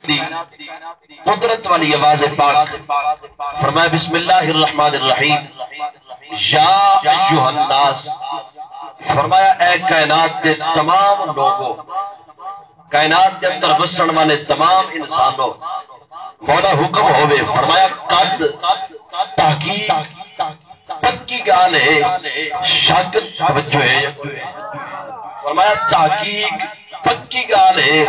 دی قدرت والی آواز پاک فرمایا بسم اللہ الرحمن الرحیم یا ایھا الناس، فرمایا اے کائنات کے تمام لوگوں، کائنات کے اندر بسن والے تمام انسانوں، مولا حکم ہوئے، فرمایا قد تحقیق پکی گال ہے، شک توجہ ہے، فرمایا تحقیق پکی گال ہے،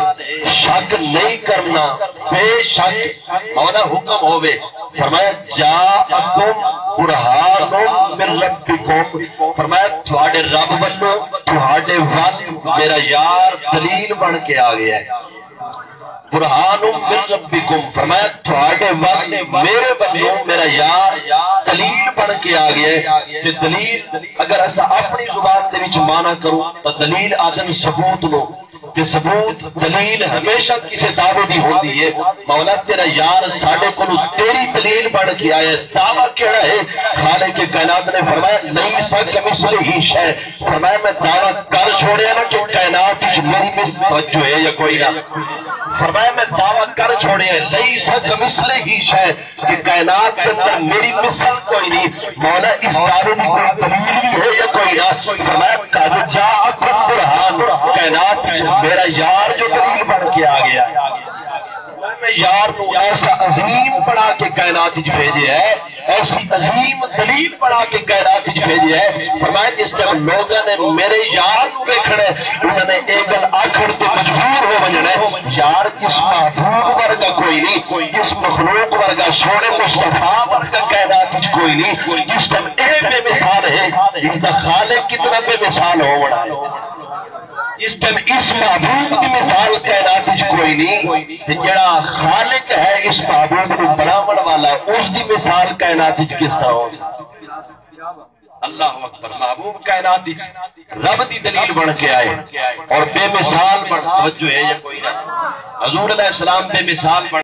شک نہیں کرنا، بے شک مولا حکم ہوئے، فرمایا جاءکم برہان من ربکم، فرمایا تھوڑے رب بنو، تھوڑے ون میرا یار دلیل بن کے آگیا ہے، برہان من ربکم، فرمایا تھوڑے ون میرے بنو میرا یار دلیل بن کے آگیا ہے۔ کہ دلیل اگر ایسا اپنی زبان دے وچ مانا کروں تو دلیل آدن ثبوت لو، کہ ثبوت دلیل ہمیشہ کسی دعوے دی ہوندی ہے، مولا تیرا یار ساڑھے کو تیری دلیل بن کے آیا ہے، دعویٰ کیڑا ہے؟ خالق کائنات نے فرمایا نہیں سا کمثلہ ہی شے، فرمایا میں دعویٰ کر چھوڑیا نا کہ کائنات وچ میری مثل توجہ ہے یا کوئی نہ، فرمایا میں دعویٰ کر چھوڑیا ہے نہیں سا کمثلہ ہی شے، کہ کائنات کے اندر میری مثل کوئی نہیں، مولا اس دعوے دی کوئی دلیل بھی ہے یا کوئی نہ، فرمایا قد جاءکم برہان، کائنات وچ میرا یار جو دلیل بن کے آ گیا، میں یار نو ایسا عظیم بنا کے کائنات وچ بھیجے ہے، ایسی عظیم دلیل بنا کے کائنات وچ بھیجے ہے، فرمایا جس جب لوگوں نے میرے یار نو دیکھنا ہے انہوں نے ایک گل آکھڑ تے مجبور ہو وجنا ہے، یار کس محبوب ورگا کوئی نہیں، کس مخلوق ورگا سونے مصطفیٰ ورگا کائنات وچ کوئی نہیں، جس جب اے بے مثال ہے اس دا خالق کتنا بے مثال ہو بڑا ہے، اس ٹائم اس محبوب کی مثال کائنات وچ کوئی نہیں، جڑا خالق ہے اس محبوب کو بناون والا اس دی مثال کائنات وچ کس طرح ہوگی؟ اللہ اکبر، محبوب کائنات وچ رب دی دلیل بن کے آئے اور بے مثال بن توجہ ہے یا کوئی نہ، حضور علیہ السلام بے مثال بن